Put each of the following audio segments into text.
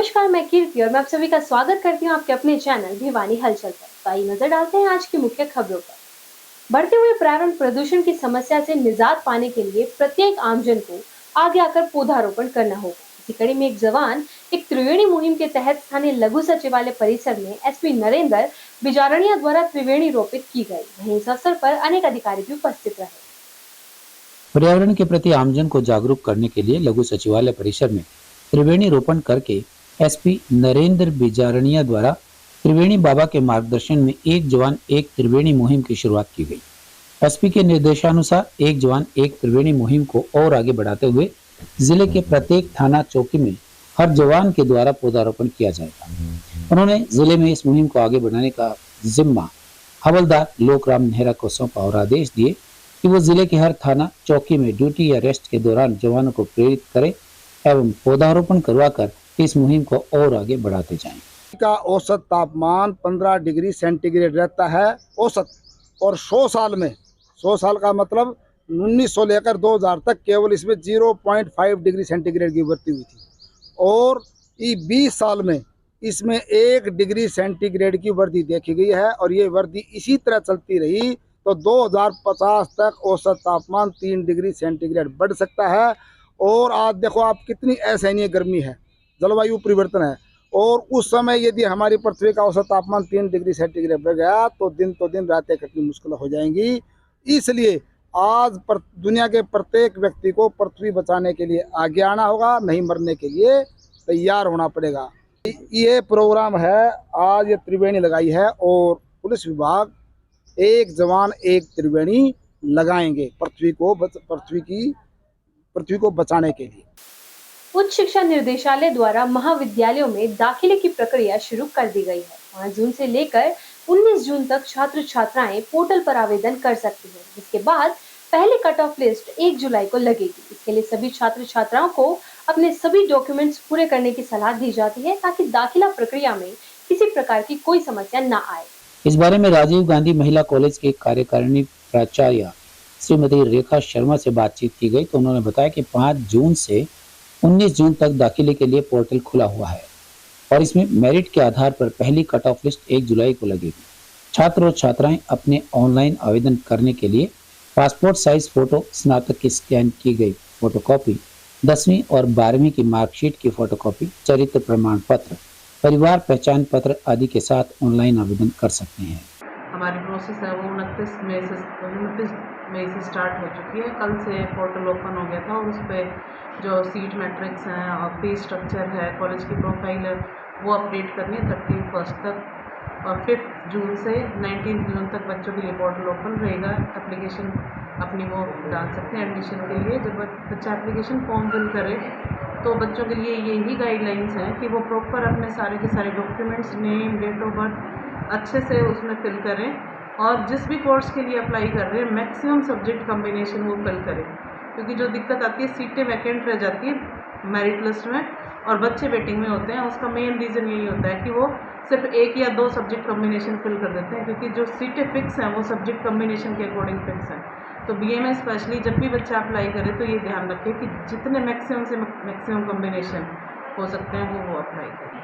नमस्कार, मैं कीर्ति और मैं आप सभी का स्वागत करती हूँ आपके अपने चैनल भिवानी हलचल पर। तो आइए नजर डालते हैं आज की मुख्य खबरों पर। बढ़ते हुए पर्यावरण प्रदूषण की समस्या से निजात पाने के लिए प्रत्येक आमजन को आगे आकर पौधारोपण करना होगा। इसी कड़ी में एक जवान एक त्रिवेणी मुहिम के तहत स्थानीय लघु सचिवालय परिसर में एसपी नरेंद्र बिजारणिया द्वारा त्रिवेणी रोपित की गई। वहीं इस अवसर पर अनेक अधिकारी भी उपस्थित रहे। पर्यावरण के प्रति आमजन को जागरूक करने के लिए लघु सचिवालय परिसर में त्रिवेणी रोपण करके एसपी नरेंद्र बिजारणिया द्वारा त्रिवेणी बाबा के मार्गदर्शन में एक जवान एक त्रिवेणी मुहिम की शुरुआत की गई। एसपी के निर्देशानुसार एक जवान एक त्रिवेणी मुहिम को और आगे बढ़ाते हुए जिले के प्रत्येक थाना चौकी में हर जवान के द्वारा पौधारोपण किया जाएगा। उन्होंने जिले में इस मुहिम को आगे बढ़ाने का जिम्मा हवलदार लोकराम नेहरा को सौंपा और आदेश दिए कि वो जिले के हर थाना चौकी में ड्यूटी या रेस्ट के दौरान जवानों को प्रेरित करें एवं पौधारोपण करवाकर इस मुहिम को और आगे बढ़ाते जाएं। का औसत तापमान 15 डिग्री सेंटीग्रेड रहता है औसत, और 100 साल का मतलब 1900 लेकर 2000 तक केवल इसमें 0.5 डिग्री सेंटीग्रेड की वृद्धि हुई थी, और 20 साल में इसमें 1 डिग्री सेंटीग्रेड की वृद्धि देखी गई है। और ये वृद्धि इसी तरह चलती रही तो 2050 तक औसत तापमान 3 डिग्री सेंटीग्रेड बढ़ सकता है। और आज देखो आप कितनी असहनीय गर्मी है, जलवायु परिवर्तन है, और उस समय यदि हमारी पृथ्वी का औसत तापमान 3 डिग्री सेंटीग्रेड बढ़ गया तो दिन रातें कटनी मुश्किल हो जाएंगी। इसलिए आज दुनिया के प्रत्येक व्यक्ति को पृथ्वी बचाने के लिए आगे आना होगा, नहीं मरने के लिए तैयार होना पड़ेगा। ये प्रोग्राम है, आज ये त्रिवेणी लगाई है और पुलिस विभाग एक जवान एक त्रिवेणी लगाएंगे पृथ्वी को बचाने के लिए। उच्च शिक्षा निर्देशालय द्वारा महाविद्यालयों में दाखिले की प्रक्रिया शुरू कर दी गई है। 5 जून से लेकर 19 जून तक छात्र छात्राएं पोर्टल पर आवेदन कर सकती हैं, जिसके बाद पहली कट ऑफ लिस्ट 1 जुलाई को लगेगी। इसके लिए सभी छात्र छात्राओं को अपने सभी डॉक्यूमेंट्स पूरे करने की सलाह दी जाती है ताकि दाखिला प्रक्रिया में किसी प्रकार की कोई समस्या न आए। इस बारे में राजीव गांधी महिला कॉलेज के कार्यकारिणी प्राचार्य श्रीमती रेखा शर्मा से बातचीत की गई तो उन्होंने बताया कि 5 जून से 19 जून तक दाखिले के लिए पोर्टल खुला हुआ है और इसमें मेरिट के आधार पर पहली कट ऑफ लिस्ट 1 जुलाई को लगेगी। छात्र और छात्राएं अपने ऑनलाइन आवेदन करने के लिए पासपोर्ट साइज फोटो, स्नातक की स्कैन की गई फोटोकॉपी, 10वीं और 12वीं की मार्कशीट की फोटोकॉपी, चरित्र प्रमाण पत्र, परिवार पहचान पत्र आदि के साथ ऑनलाइन आवेदन कर सकते हैं। हमारी प्रोसेस है वो 29 मई से स्टार्ट हो चुकी है। कल से पोर्टल ओपन हो गया था और उस पर जो सीट मैट्रिक्स हैं और फी स्ट्रक्चर है, कॉलेज की प्रोफाइल है, वो अपडेट करनी है 31 तक। और 5 जून से 19 जून तक बच्चों के लिए पोर्टल ओपन रहेगा। एप्लीकेशन अपनी वो डाल सकते हैं एडमिशन के लिए। जब बच्चा एप्लीकेशन फॉर्म फिल करे तो बच्चों के लिए यही गाइडलाइंस हैं कि वो प्रॉपर अपने सारे के सारे documents, name, date of birth अच्छे से उसमें फिल करें, और जिस भी कोर्स के लिए अप्लाई कर रहे हैं मैक्सिमम सब्जेक्ट कम्बिनेशन वो फिल करें, क्योंकि जो दिक्कत आती है सीटें वैकेंट रह जाती है मेरिट लिस्ट में और बच्चे वेटिंग में होते हैं। उसका मेन रीज़न यही होता है कि वो सिर्फ 1 या 2 सब्जेक्ट कम्बिनेशन फिल कर देते हैं, क्योंकि जो सीटें फिक्स हैं वो सब्जेक्ट कम्बिनेशन के अकॉर्डिंग फिक्स हैं। तो बीए में स्पेशली जब भी बच्चा अप्लाई करे तो ये ध्यान रखें कि जितने मैक्सिमम से मैक्सिमम कम्बिनेशन हो सकते हैं वो अप्लाई करें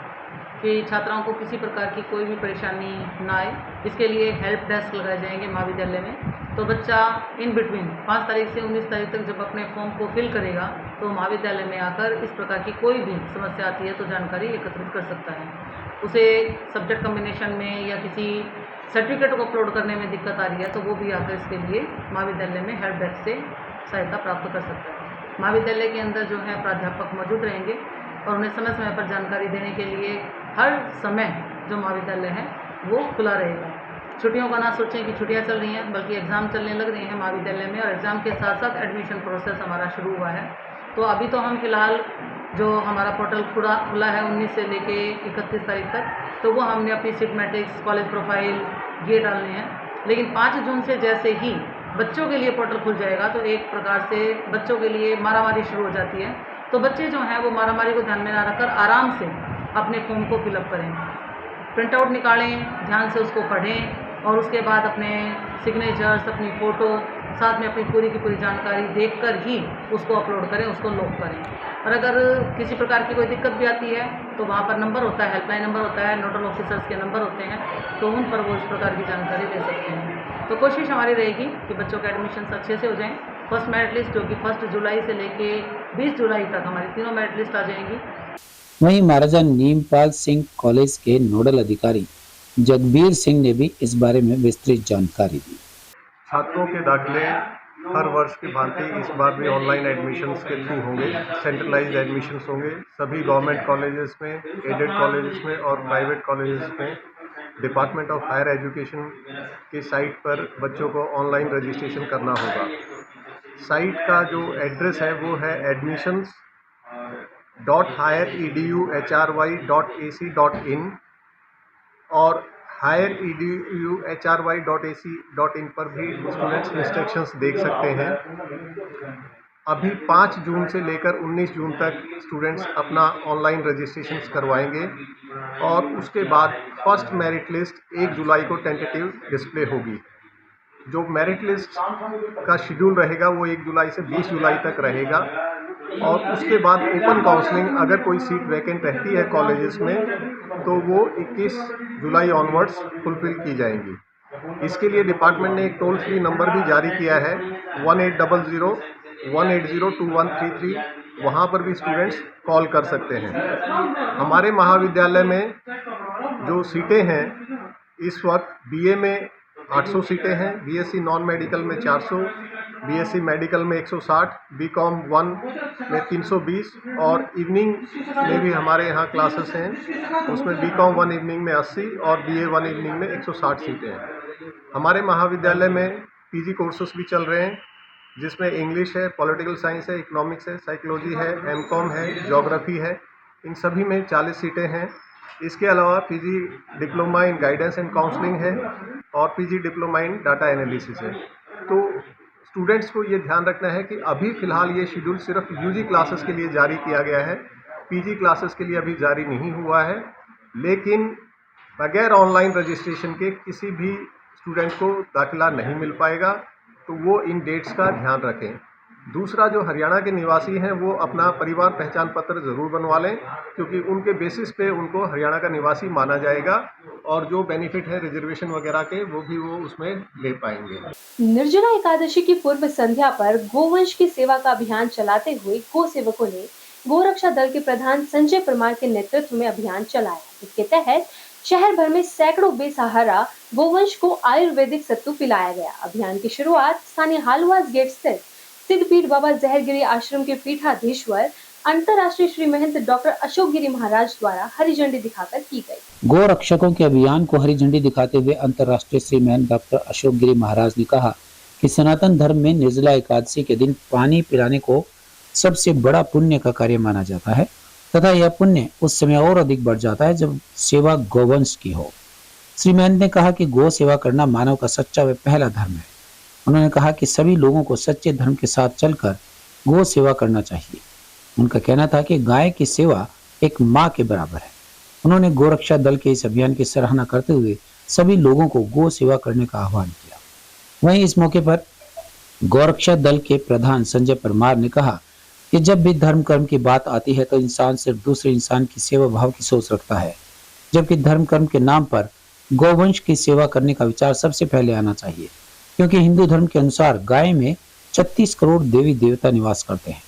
कि छात्राओं को किसी प्रकार की कोई भी परेशानी ना आए। इसके लिए हेल्प डेस्क लगाए जाएंगे महाविद्यालय में। तो बच्चा इन बिटवीन 5 तारीख से 19 तारीख तक जब अपने फॉर्म को फिल करेगा तो महाविद्यालय में आकर इस प्रकार की कोई भी समस्या आती है तो जानकारी एकत्रित कर सकता है। उसे सब्जेक्ट कम्बिनेशन में या किसी सर्टिफिकेट को अपलोड करने में दिक्कत आ रही है तो वो भी आकर इसके लिए महाविद्यालय में हेल्प डेस्क से सहायता प्राप्त कर सकता है। महाविद्यालय के अंदर जो है प्राध्यापक मौजूद रहेंगे और उन्हें समय समय पर जानकारी देने के लिए हर समय जो महाविद्यालय है वो खुला रहेगा। छुट्टियों का ना सोचें कि छुट्टियां चल रही हैं, बल्कि एग्ज़ाम चलने लग रहे हैं महाविद्यालय में और एग्ज़ाम के साथ साथ एडमिशन प्रोसेस हमारा शुरू हुआ है। तो अभी तो हम फिलहाल जो हमारा पोर्टल खुला है 19 से लेके 31 तारीख तक, तो वो हमने अपनी सीट मैट्रिक्स, कॉलेज प्रोफाइल ये डालने हैं। लेकिन 5 जून से जैसे ही बच्चों के लिए पोर्टल खुल जाएगा तो एक प्रकार से बच्चों के लिए मारामारी शुरू हो जाती है। तो बच्चे जो हैं वो मारामारी को ध्यान में ना रखकर आराम से अपने फॉर्म को फिलअप करें, प्रिंट आउट निकालें, ध्यान से उसको पढ़ें और उसके बाद अपने सिग्नेचर्स, अपनी फ़ोटो, साथ में अपनी पूरी की पूरी जानकारी देखकर ही उसको अपलोड करें, उसको लॉक करें। और अगर किसी प्रकार की कोई दिक्कत भी आती है तो वहाँ पर नंबर होता है, हेल्पलाइन नंबर होता है, नोडल ऑफिसर्स के नंबर होते हैं, तो उन पर वो इस प्रकार की जानकारी दे सकते हैं। तो कोशिश हमारी रहेगी कि बच्चों के एडमिशन्स अच्छे से हो जाएँ। फर्स्ट मेरिट लिस्ट जो कि 1 जुलाई से लेके 20 जुलाई तक हमारी तीनों मेरिट लिस्ट आ जाएंगी। वहीं महाराजा नीमपाल सिंह कॉलेज के नोडल अधिकारी जगबीर सिंह ने भी इस बारे में विस्तृत जानकारी दी। छात्रों के दाखिले हर वर्ष की भांति इस बार भी ऑनलाइन एडमिशन्स के थ्रू होंगे। सेंट्रलाइज्ड एडमिशन्स होंगे सभी गवर्नमेंट कॉलेजेस में, एडेड कॉलेजेस में और प्राइवेट कॉलेजेस में। डिपार्टमेंट ऑफ हायर एजुकेशन के साइट पर बच्चों को ऑनलाइन रजिस्ट्रेशन करना होगा। साइट का जो एड्रेस है वो है admissions.highereduhry.ac.in और highereduhry.ac.in पर भी स्टूडेंट्स इंस्ट्रक्शंस देख सकते हैं। अभी 5 जून से लेकर 19 जून तक स्टूडेंट्स अपना ऑनलाइन रजिस्ट्रेशन करवाएंगे और उसके बाद फर्स्ट मेरिट लिस्ट 1 जुलाई को टेंटेटिव डिस्प्ले होगी। जो मेरिट लिस्ट का शेड्यूल रहेगा वो 1 जुलाई से 20 जुलाई तक रहेगा और उसके बाद ओपन काउंसलिंग अगर कोई सीट वैकेंट रहती है कॉलेजेस में तो वो 21 जुलाई ऑनवर्ड्स फुलफिल की जाएंगी। इसके लिए डिपार्टमेंट ने एक टोल फ्री नंबर भी जारी किया है 1800-180-2133। वहाँ पर भी स्टूडेंट्स कॉल कर सकते हैं। हमारे महाविद्यालय में जो सीटें हैं इस वक्त बीए में 800 सीटें हैं, बीएससी नॉन मेडिकल में 400, बीएससी मेडिकल में 160, बीकॉम 1 में 320 और इवनिंग में भी हमारे यहाँ क्लासेस हैं उसमें बीकॉम 1 इवनिंग में 80 और बीए 1 इवनिंग में 160 सीटें हैं। हमारे महाविद्यालय में पीजी कोर्सेस भी चल रहे हैं जिसमें इंग्लिश है, पॉलिटिकल साइंस है, इकोनॉमिक्स है, साइकोलॉजी है, एमकॉम है, ज्योग्राफी है। इन सभी में 40 सीटें हैं। इसके अलावा PG diploma in guidance and counselling है और PG diploma in data analysis है। तो स्टूडेंट्स को ये ध्यान रखना है कि अभी फ़िलहाल ये शेड्यूल सिर्फ यूजी क्लासेस के लिए जारी किया गया है, पीजी क्लासेस के लिए अभी जारी नहीं हुआ है। लेकिन बगैर ऑनलाइन रजिस्ट्रेशन के किसी भी स्टूडेंट को दाखिला नहीं मिल पाएगा, तो वो इन डेट्स का ध्यान रखें। दूसरा, जो हरियाणा के निवासी हैं वो अपना परिवार पहचान पत्र ज़रूर बनवा लें क्योंकि उनके बेसिस पे उनको हरियाणा का निवासी माना जाएगा और जो बेनिफिट है रिजर्वेशन वगैरह के वो उसमें ले पाएंगे। निर्जला एकादशी की पूर्व संध्या पर गोवंश की सेवा का अभियान चलाते हुए गो सेवकों ने गोरक्षा दल के प्रधान संजय परमार के नेतृत्व में अभियान चलाया, जिसके तहत शहर भर में सैकड़ों बेसहारा गोवंश को आयुर्वेदिक सत्तू पिलाया गया। अभियान की शुरुआत स्थानीय हालवास गेट स्थित सिद्धपीठ बाबा जहरगिरी आश्रम के पीठाधीश्वर अंतर्राष्ट्रीय श्री महंत डॉक्टर अशोक गिरी महाराज द्वारा हरी झंडी दिखाकर की गई। गो रक्षकों के अभियान को हरी झंडी दिखाते हुए अंतर्राष्ट्रीय श्री महंत डॉक्टर अशोक गिरी महाराज ने कहा कि सनातन धर्म में निर्जला एकादशी के दिन पानी पिलाने को सबसे बड़ा पुण्य का कार्य माना जाता है तथा यह पुण्य उस समय और अधिक बढ़ जाता है जब सेवा गोवंश की हो। श्री महंत ने कहा कि गो सेवा करना मानव का सच्चा व पहला धर्म है। उन्होंने कहा कि सभी लोगों को सच्चे धर्म के साथ चलकर गो सेवा करना चाहिए। उनका कहना था कि गाय की सेवा एक माँ के बराबर है। उन्होंने गोरक्षा दल के इस अभियान की सराहना करते हुए सभी लोगों को गो सेवा करने का आह्वान किया। वहीं इस मौके पर गोरक्षा दल के प्रधान संजय परमार ने कहा कि जब भी धर्म कर्म की बात आती है तो इंसान सिर्फ दूसरे इंसान की सेवा भाव की सोच रखता है, जबकि धर्म कर्म के नाम पर गौवंश की सेवा करने का विचार सबसे पहले आना चाहिए, क्योंकि हिंदू धर्म के अनुसार गाय में 36 करोड़ देवी देवता निवास करते हैं।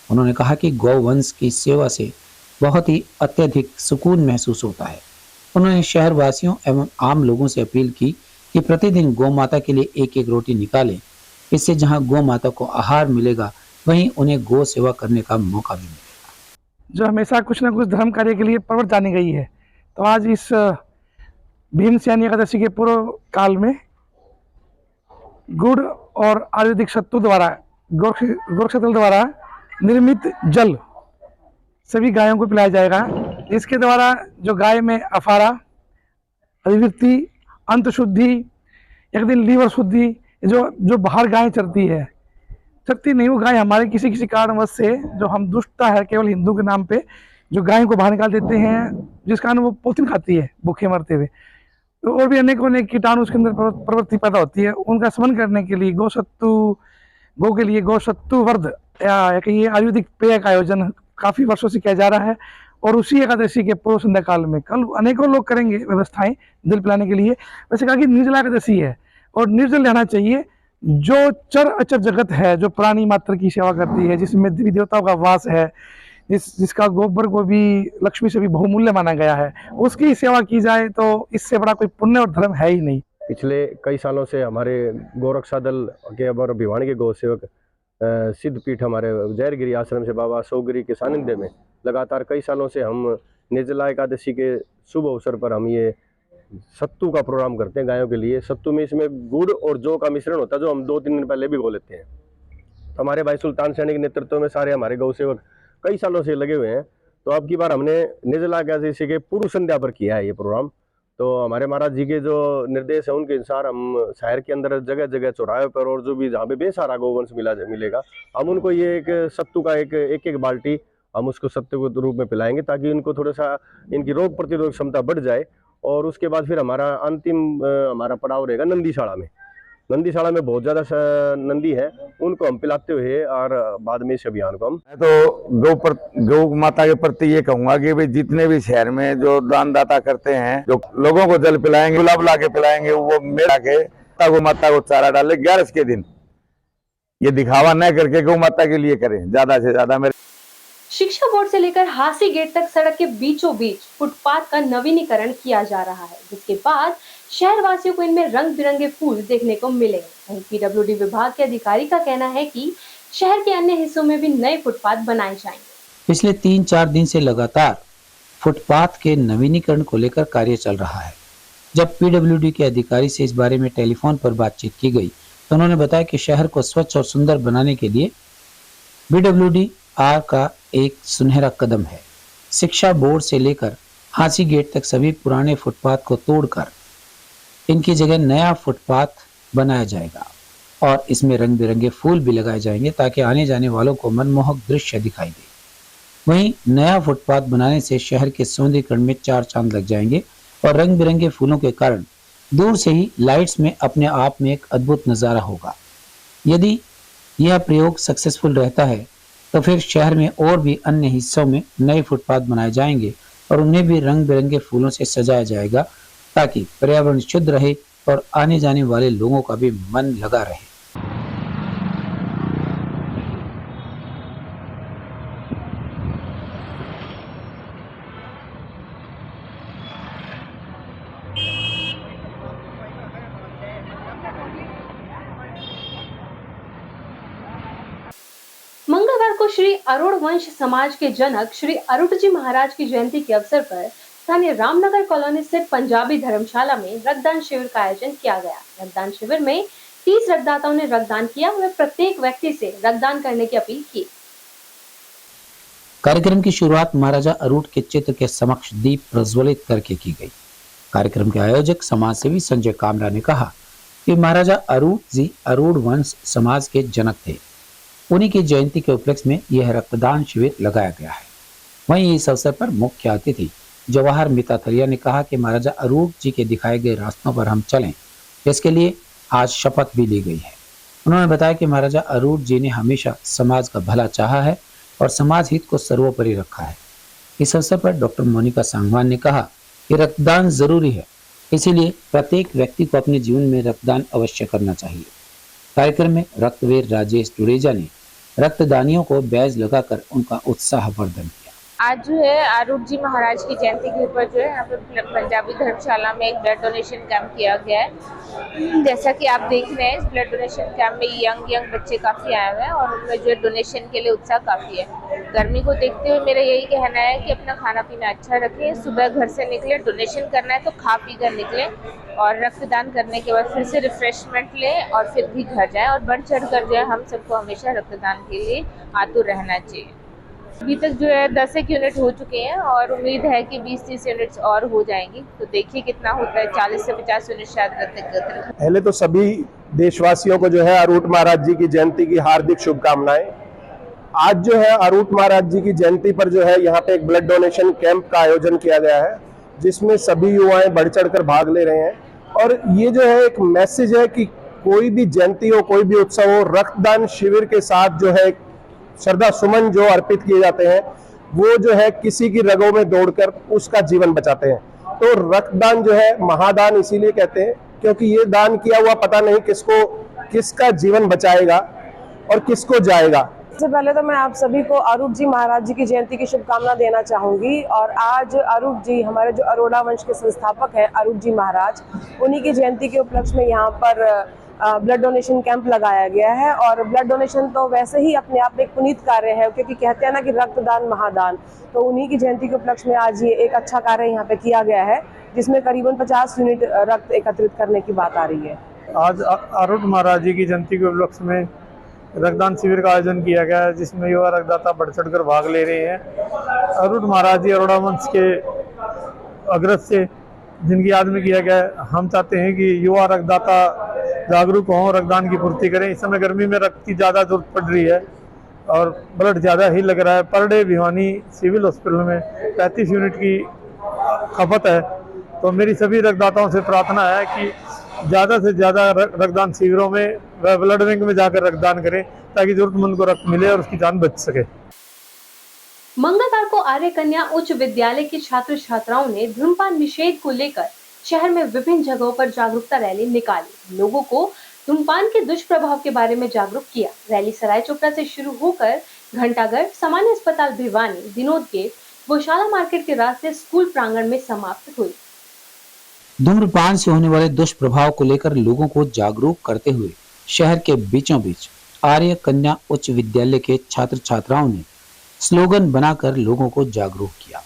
उन्होंने कहा कि गौवंश की सेवा से बहुत ही अत्यधिक सुकून महसूस होता है। उन्होंने शहर वासियों एवं आम लोगों से अपील की कि प्रतिदिन गौ माता के लिए एक एक रोटी निकालें। इससे जहां गौ माता को आहार मिलेगा वहीं उन्हें गौ सेवा करने का मौका भी मिलेगा। जो हमेशा कुछ न कुछ धर्म कार्य के लिए प्रवृत्त जानी गई है, तो आज इस भीमसेनी एकादशी के पूर्व काल में गुड़ और आयुर्वेदिक सत्तू द्वारा गोरक्षा दल द्वारा निर्मित जल सभी गायों को पिलाया जाएगा। इसके द्वारा जो गाय में अफारा, अधिवृत्ति, अंत शुद्धि, एक दिन लीवर शुद्धि, जो बाहर गाय चरती नहीं, वो गाय हमारे किसी कारणवश से जो हम दुष्टता है केवल हिंदू के नाम पे जो गाय को बाहर निकाल देते हैं, जिस कारण वो पोथीन खाती है भूखे मरते हुए, तो और भी अनेकों अनेक कीटाणु उसके अंदर प्रवृत्ति पैदा होती है। उनका शमन करने के लिए गौ के लिए गौसत्तु वर्ध या ये आयुर्वेदिक पेय का आयोजन काफी वर्षों से किया जा रहा है। और उसी एकादशी के पूर्व संध्या काल में कल अनेकों लोग करेंगे व्यवस्थाएं जल पिलाने के लिए। वैसे कहा कि निर्जला एकादशी है और निर्जल रहना चाहिए। जो चर अचर जगत है, जो प्राणी मात्र की सेवा करती है, जिसमें देवी देवताओं का वास है, जिसका गोबर को भी लक्ष्मी से भी बहुमूल्य माना गया है, उसकी सेवा की जाए तो इससे बड़ा कोई पुण्य और धर्म है ही नहीं। पिछले कई सालों से हमारे गोरक्षा दल के और भिवानी के गौ सेवक सिद्धपीठ हमारे जैरगिरी आश्रम से बाबा सौगिरी के सानिध्य में लगातार कई सालों से हम निर्जला एकादशी के शुभ अवसर पर हम ये सत्तू का प्रोग्राम करते हैं गायों के लिए। सत्तू में इसमें गुड़ और जौ का मिश्रण होता है, जो हम 2-3 दिन पहले भिगो लेते हैं। तो हमारे भाई सुल्तान सैनी के नेतृत्व में सारे हमारे गौ सेवक कई सालों से लगे हुए हैं। तो अब की बार हमने निर्जला एकादशी के पूर्व संध्या पर किया है ये प्रोग्राम। तो हमारे महाराज जी के जो निर्देश है उनके अनुसार हम शहर के अंदर जगह जगह चौराहे पर और जो भी जहाँ पे बेसहारा गौवंश मिलेगा, हम उनको ये एक सत्तू का एक बाल्टी हम उसको सत्तू के रूप में पिलाएंगे, ताकि इनको थोड़ा सा इनकी रोग प्रतिरोधक क्षमता बढ़ जाए। और उसके बाद फिर हमारा अंतिम हमारा पड़ाव रहेगा नंदीशाला में। नंदीशाला में बहुत ज़्यादा नंदी है, उनको हम पिलाते हुए और बाद में इस अभियान को हम तो गौ माता के प्रति ये कहूंगा कि भाई जितने भी शहर में जो दान दाता करते हैं, जो लोगों को जल पिलाएंगे, गुलाब ला के पिलाएंगे, वो मेरा के गौ माता को चारा डाले 11 के दिन। ये दिखावा न करके गौ माता के लिए करें ज्यादा से ज्यादा। मेरे शिक्षा बोर्ड से लेकर हासी गेट तक सड़क के बीचों बीच फुटपाथ का नवीनीकरण किया जा रहा है, जिसके बाद शहर वासियों को इनमें रंग बिरंगे फूल देखने को मिलेंगे। वहीं पीडब्ल्यूडी विभाग के अधिकारी का कहना है कि शहर के अन्य हिस्सों में भी नए फुटपाथ बनाए जाएंगे। पिछले 3-4 दिन से लगातार फुटपाथ के नवीनीकरण को लेकर कार्य चल रहा है। जब पीडब्ल्यूडी के अधिकारी से इस बारे में टेलीफोन पर बातचीत की गई तो उन्होंने बताया कि शहर को स्वच्छ और सुंदर बनाने के लिए पीडब्ल्यूडी आर का एक सुनहरा कदम है। शिक्षा बोर्ड से लेकर हांसी गेट तक सभी पुराने फुटपाथ को तोड़कर इनकी जगह नया फुटपाथ बनाया जाएगा और इसमें रंग बिरंगे फूल भी लगाए जाएंगे, ताकि आने जाने वालों को मनमोहक दृश्य दिखाई दे। वहीं नया फुटपाथ बनाने से शहर के सौंदर्यीकरण में 4 चांद लग जाएंगे और रंग बिरंगे फूलों के कारण दूर से ही लाइट्स में अपने आप में एक अद्भुत नज़ारा होगा। यदि यह प्रयोग सक्सेसफुल रहता है तो फिर शहर में और भी अन्य हिस्सों में नए फुटपाथ बनाए जाएंगे और उन्हें भी रंग बिरंगे फूलों से सजाया जाएगा, ताकि पर्यावरण शुद्ध रहे और आने जाने वाले लोगों का भी मन लगा रहे। मंगलवार को श्री अरुण वंश समाज के जनक श्री अरुट जी महाराज की जयंती के अवसर पर स्थानीय रामनगर कॉलोनी स्थित पंजाबी धर्मशाला में रक्तदान शिविर का आयोजन किया गया। रक्तदान शिविर में 30 रक्तदाताओं ने रक्तदान किया। वे प्रत्येक व्यक्ति से रक्तदान करने की अपील की। कार्यक्रम की शुरुआत महाराजा अरूट के चित्र के समक्ष दीप प्रज्वलित करके की गई। कार्यक्रम के आयोजक समाजसेवी संजय कामरा ने कहा कि महाराजा अरूट जी अरूढ़ वंश समाज के जनक थे। उन्हीं की जयंती के उपलक्ष्य में यह रक्तदान शिविर लगाया गया है। वहीं इस अवसर पर मुख्य अतिथि जवाहर मिताथरिया ने कहा कि महाराजा अरूट जी के दिखाए गए रास्तों पर हम चलें, इसके लिए आज शपथ भी ली गई है। उन्होंने बताया कि महाराजा अरूट जी ने हमेशा समाज का भला चाहा है और समाज हित को सर्वोपरि रखा है। इस अवसर पर डॉक्टर मोनिका सांगवान ने कहा कि रक्तदान जरूरी है, इसीलिए प्रत्येक व्यक्ति को अपने जीवन में रक्तदान अवश्य करना चाहिए। कार्यक्रम में रक्तवीर राजेश जुड़ेजा ने रक्तदानियों को बैज लगाकर उनका उत्साहवर्धन किया। आज जो है अरूट जी महाराज की जयंती के ऊपर जो है यहाँ पर पंजाबी धर्मशाला में एक ब्लड डोनेशन कैंप किया गया है। जैसा कि आप देख रहे हैं, इस ब्लड डोनेशन कैंप में यंग बच्चे काफ़ी आए हुए हैं और उनमें जो है डोनेशन के लिए उत्साह काफ़ी है। गर्मी को देखते हुए मेरा यही कहना है कि अपना खाना पीना अच्छा रखें, सुबह घर से निकले, डोनेशन करना है तो खा पी कर निकले और रक्तदान करने के बाद फिर से रिफ्रेशमेंट लें और फिर भी घर जाएँ। और बढ़ चढ़ कर जो है हम सबको हमेशा रक्तदान के लिए आतुर रहना चाहिए। अभी तक जो है 10 यूनिट हो चुके हैं और उम्मीद है कि 20-30 यूनिट्स और हो जाएंगी। तो देखिए कितना होता है, 40 से 50 यूनिट शायद रक्त। पहले तो सभी देशवासियों को जो है अरूट महाराज जी की जयंती की हार्दिक शुभकामनाएं। आज जो है अरूट महाराज जी की जयंती पर जो है यहाँ पे एक ब्लड डोनेशन कैंप का आयोजन किया गया है, जिसमें सभी युवाएं बढ़ चढ़कर भाग ले रहे हैं। और ये जो है एक मैसेज है कि कोई भी जयंती हो, कोई भी उत्सव हो, रक्तदान शिविर के साथ जो है श्रद्धा सुमन जो अर्पित किए जाते हैं वो जो है किसी की रगों में दौड़कर उसका जीवन बचाते हैं। तो रक्तदान जो है महादान इसीलिए कहते हैं क्योंकि ये दान किया हुआ पता नहीं किसका जीवन बचाएगा और किसको जाएगा। सबसे पहले तो मैं आप सभी को अरूप जी महाराज जी की जयंती की शुभकामना देना चाहूंगी। और आज अरूप जी, हमारे जो अरोड़ा वंश के संस्थापक हैं अरूप जी महाराज, उन्हीं की जयंती के उपलक्ष्य में यहाँ पर ब्लड डोनेशन कैंप लगाया गया है। और ब्लड डोनेशन तो वैसे ही अपने आप में एक पुनीत कार्य है, क्योंकि कहते हैं ना कि रक्तदान महादान। तो उन्हीं की जयंती के उपलक्ष्य में आज ये एक अच्छा कार्य यहाँ पे किया गया है, जिसमें करीबन 50 यूनिट रक्त एकत्रित करने की बात आ रही है। आज अरूट महाराज जी की जयंती के उपलक्ष्य में रक्तदान शिविर का आयोजन किया गया है, जिसमें युवा रक्तदाता बढ़ चढ़कर भाग ले रहे हैं। अरूट महाराज जी अरोड़ा वंश के अग्रज से जिनकी याद में किया गया है। हम चाहते हैं कि युवा रक्तदाता जागरूक हों, रक्तदान की पूर्ति करें। इस समय गर्मी में रक्त की ज़्यादा जरूरत पड़ रही है और ब्लड ज़्यादा ही लग रहा है। Per day Bhiwani civil hospital में 35 यूनिट की खपत है। तो मेरी सभी रक्तदाताओं से प्रार्थना है कि ज़्यादा से ज़्यादा रक्तदान शिविरों में व ब्लड बैंक में जाकर रक्तदान करें, ताकि जरूरतमंद को रक्त मिले और उसकी जान बच सके। मंगलवार को आर्य कन्या उच्च विद्यालय के छात्र छात्राओं ने धूम्रपान निषेध को लेकर शहर में विभिन्न जगहों पर जागरूकता रैली निकाली। लोगों को धूम्रपान के दुष्प्रभाव के बारे में जागरूक किया। रैली सराय चोपड़ा से शुरू होकर घंटाघर, सामान्य अस्पताल भिवानी, विनोद गेट, गौशाला मार्केट के रास्ते स्कूल प्रांगण में समाप्त हुई। धूम्रपान से होने वाले दुष्प्रभाव को लेकर लोगों को जागरूक करते हुए शहर के बीचों बीच आर्य कन्या उच्च विद्यालय के छात्र छात्राओं ने स्लोगन बनाकर लोगों को जागरूक किया।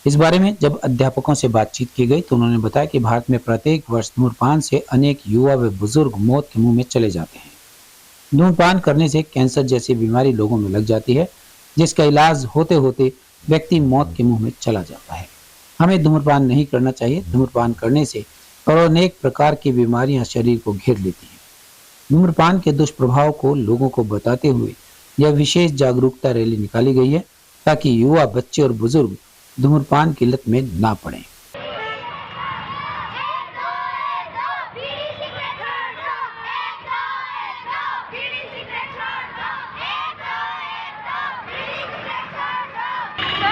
इस बारे में जब अध्यापकों से बातचीत की गई तो उन्होंने बताया कि भारत में प्रत्येक वर्ष धूम्रपान से अनेक युवा व बुजुर्ग मौत के मुंह में चले जाते हैं। धूम्रपान करने से कैंसर जैसी बीमारी लोगों में लग जाती है, जिसका इलाज होते होते व्यक्ति मौत के मुंह में चला जाता है। हमें धूम्रपान नहीं करना चाहिए। धूम्रपान करने से और अनेक प्रकार की बीमारियां शरीर को घेर लेती हैं। धूम्रपान के दुष्प्रभाव को लोगों को बताते हुए यह विशेष जागरूकता रैली निकाली गई है, ताकि युवा, बच्चे और बुजुर्ग धूम्रपान की लत में ना पड़े।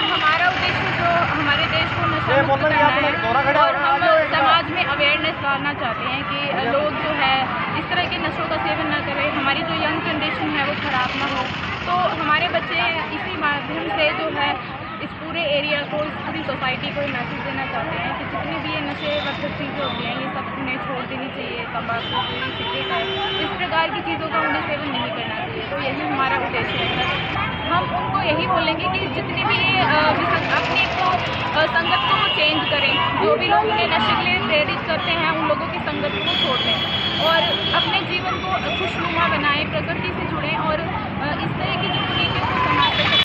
हमारा उद्देश्य जो हमारे देश को नशा मुक्त करना है और हम समाज में अवेयरनेस डालना चाहते हैं कि लोग जो है इस तरह के नशों का सेवन ना करें, हमारी जो यंग जनरेशन है वो खराब ना हो। तो हमारे बच्चे इसी माध्यम से जो है इस पूरे एरिया को, इस पूरी सोसाइटी को मैसेज देना चाहते हैं कि जितनी भी ये नशे वर्धक चीज़ें होती हैं ये सब उन्हें छोड़ देनी चाहिए। तंबाकू, बीड़ी, सिगरेट है, इस प्रकार की चीज़ों का उन्हें सेवन नहीं करना चाहिए। तो यही हमारा उद्देश्य है। हम उनको यही बोलेंगे कि जितनी भी अपनी संगत को वो चेंज करें। जो भी लोग उन्हें नशे के लिए प्रेरित करते हैं उन लोगों की संगत को छोड़ दें और अपने जीवन को खुशनुमा बनाएं, प्रकृति से जुड़ें और इस तरह की जो चीज़ों को समाप्त।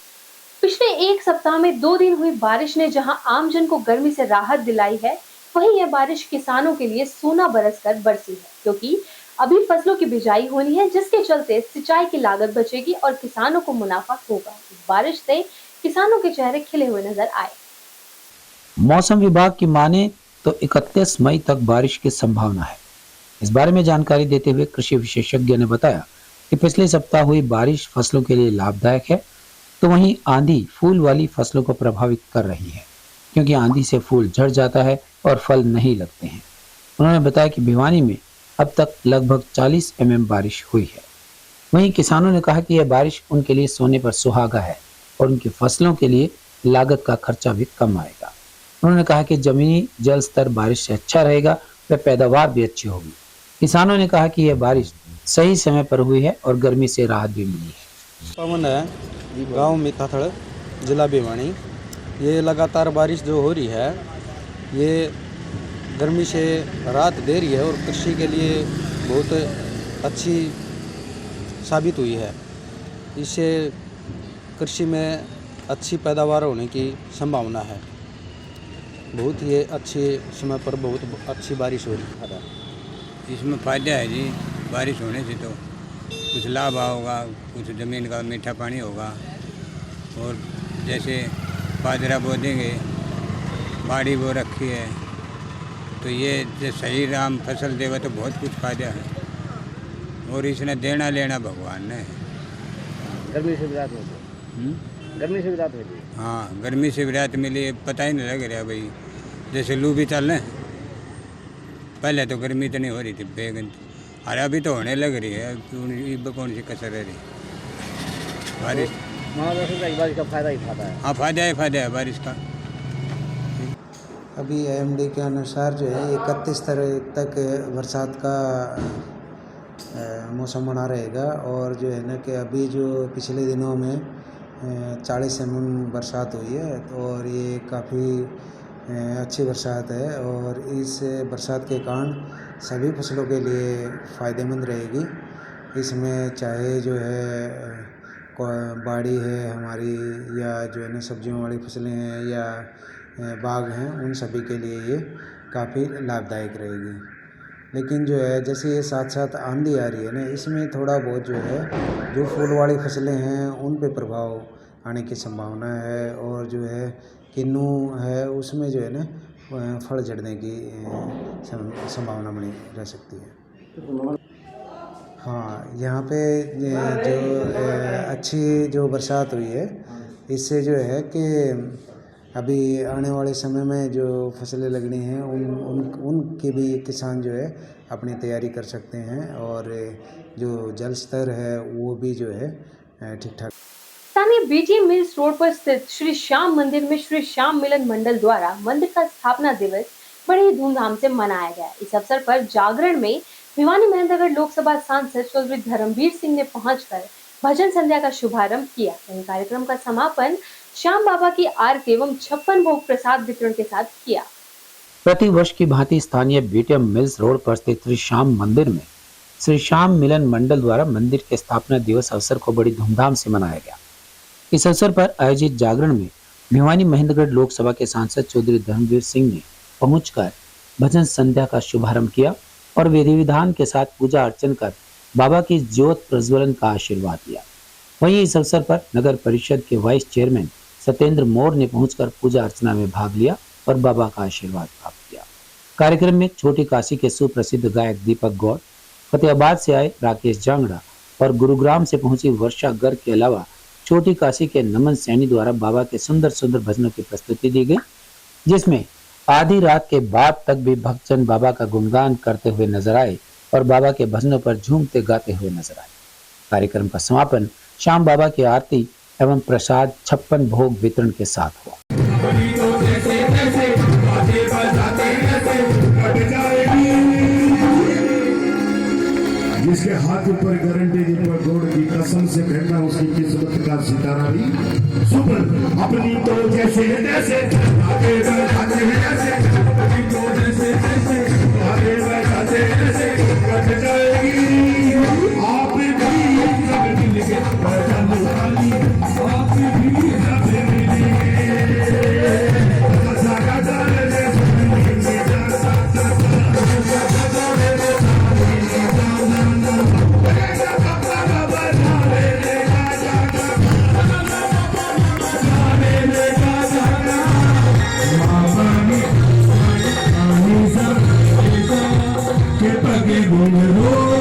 पिछले एक सप्ताह में 2 दिन हुई बारिश ने जहां आमजन को गर्मी से राहत दिलाई है, वहीं यह बारिश किसानों के लिए सोना बरसकर बरसी है, क्योंकि अभी फसलों की बिजाई होनी है, जिसके चलते सिंचाई की लागत बचेगी और किसानों को मुनाफा होगा। बारिश से किसानों के चेहरे खिले हुए नजर आए। मौसम विभाग की माने तो 31 मई तक बारिश की संभावना है। इस बारे में जानकारी देते हुए कृषि विशेषज्ञ ने बताया कि पिछले सप्ताह हुई बारिश फसलों के लिए लाभदायक है, तो वहीं आंधी फूल वाली फसलों को प्रभावित कर रही है, क्योंकि आंधी से फूल झड़ जाता है और फल नहीं लगते हैं। उन्होंने बताया कि भिवानी में अब तक लगभग 40 mm बारिश हुई है। वहीं किसानों ने कहा कि यह बारिश उनके लिए सोने पर सुहागा है और उनकी फसलों के लिए लागत का खर्चा भी कम आएगा। उन्होंने कहा कि जमीनी जल स्तर बारिश से अच्छा रहेगा व पैदावार भी अच्छी होगी। किसानों ने कहा कि यह बारिश सही समय पर हुई है और गर्मी से राहत भी मिली है। पवन है, गांव मिठाथड़, जिला भिवानी। ये लगातार बारिश जो हो रही है ये गर्मी से राहत दे रही है और कृषि के लिए बहुत अच्छी साबित हुई है। इससे कृषि में अच्छी पैदावार होने की संभावना है। बहुत ही अच्छे समय पर बहुत अच्छी बारिश हो रही है। इसमें फ़ायदा है जी, बारिश होने से तो कुछ लाभ होगा, कुछ ज़मीन का मीठा पानी होगा और जैसे बाजरा बो देंगे बाड़ी बो रखी है, तो ये जो सही राम फसल देगा तो बहुत कुछ फायदा है, और इसने देना लेना भगवान ने। गर्मी से भी राहत मिली, गर्मी से भी राहत मिली। हाँ, गर्मी से भी राहत मिली, पता ही नहीं लग रहा भाई, जैसे लू भी चल रहे, पहले तो गर्मी तो नहीं हो रही थी बेगन, और अभी तो होने लग रही है, कौन सी कसर है रही बारिश। बारिश का फायदा ही फायदा है। हाँ, फायदा है बारिश का। अभी AMD के अनुसार जो है 31 तारीख तक बरसात का मौसम बना रहेगा, और जो है ना कि अभी जो पिछले दिनों में 40 mm बरसात हुई है, और ये काफ़ी अच्छी बरसात है, और इस बरसात के कारण सभी फसलों के लिए फ़ायदेमंद रहेगी। इसमें चाहे जो है बाड़ी है हमारी, या जो है ना सब्जियों वाली फसलें हैं, या बाग हैं, उन सभी के लिए ये काफ़ी लाभदायक रहेगी। लेकिन जो है जैसे ये साथ साथ आंधी आ रही है ना, इसमें थोड़ा बहुत जो है जो फूल वाली फसलें हैं उन पे प्रभाव आने की संभावना है, और जो है किन्नू है उसमें जो है ना फल झड़ने की संभावना बनी रह सकती है। हाँ, यहाँ पे जो अच्छी जो बरसात हुई है, इससे जो है कि अभी आने वाले समय में जो फसलें लगनी हैं उनकी भी किसान जो है अपनी तैयारी कर सकते हैं, और जो जल स्तर है वो भी जो है ठीक ठाक। स्थानीय BT मिल्स रोड पर स्थित श्री श्याम मंदिर में श्री श्याम मिलन मंडल द्वारा मंदिर का स्थापना दिवस बड़े ही धूमधाम से मनाया गया। इस अवसर पर जागरण में भिवानी महेंद्रगढ़ लोकसभा सांसद चौधरी धर्मवीर सिंह ने पहुंचकर भजन संध्या का शुभारंभ किया। वहीं कार्यक्रम का समापन श्याम बाबा की आरती एवं 56 भोग प्रसाद वितरण के साथ किया। प्रति वर्ष की भांति स्थानीय BT मिल्स रोड पर स्थित श्री श्याम मंदिर में श्री श्याम मिलन मंडल द्वारा मंदिर के स्थापना दिवस अवसर को बड़ी धूमधाम से मनाया गया। इस अवसर पर आयोजित जागरण में भिवानी महेंद्रगढ़ लोकसभा के सांसद चौधरी धर्मवीर सिंह ने पहुंचकर भजन संध्या का शुभारंभ किया और विधि विधान के साथ पूजा अर्चन कर बाबा की ज्योत प्रज्वलन का आशीर्वाद लिया। वहीं इस अवसर पर नगर परिषद के वाइस चेयरमैन सत्येंद्र मौर्य ने पहुंचकर पूजा अर्चना में भाग लिया और बाबा का आशीर्वाद प्राप्त किया। कार्यक्रम में छोटी काशी के सुप्रसिद्ध गायक दीपक गौड़, फतेहाबाद से आए राकेश जांगड़ा और गुरुग्राम से पहुंची वर्षा गर्ग के अलावा छोटी काशी के नमन सैनी द्वारा बाबा के सुंदर सुंदर भजनों की प्रस्तुति दी गई, जिसमें आधी रात के बाद तक भी भक्तजन बाबा का गुणगान करते हुए नजर आए और बाबा के भजनों पर झूमते गाते हुए नजर आए। कार्यक्रम का समापन श्याम बाबा की आरती एवं प्रसाद 56 भोग वितरण के साथ हुआ। जिसके हाथ ऊपर गारंटी दी पर गोड़ की कसम से कहता उसकी किस्मत का सितारा भी सुपर अपनी तो जैसे जैसे आगे बढ़ाते हैं ऐसे अपनी तो जैसे जैसे आगे बढ़ाते हैं ऐसे बढ़ जाएगी। आप भी सब मिल के पहचान वाली आप भी सब के पगे घूम रो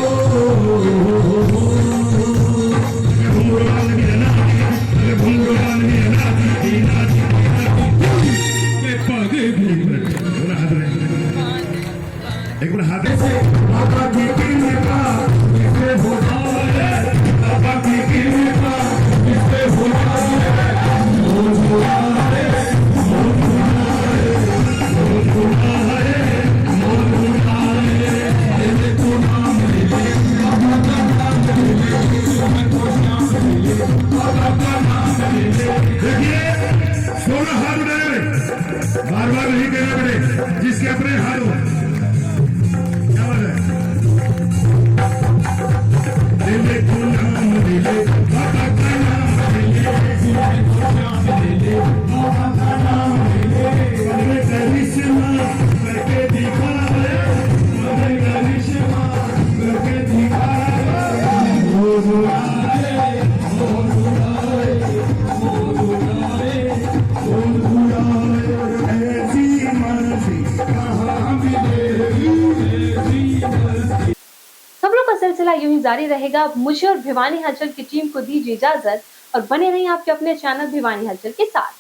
सिलसिला यूं ही जारी रहेगा। मुझे और भिवानी हलचल की टीम को दीजिए इजाजत और बने रहिए आपके अपने चैनल भिवानी हलचल के साथ।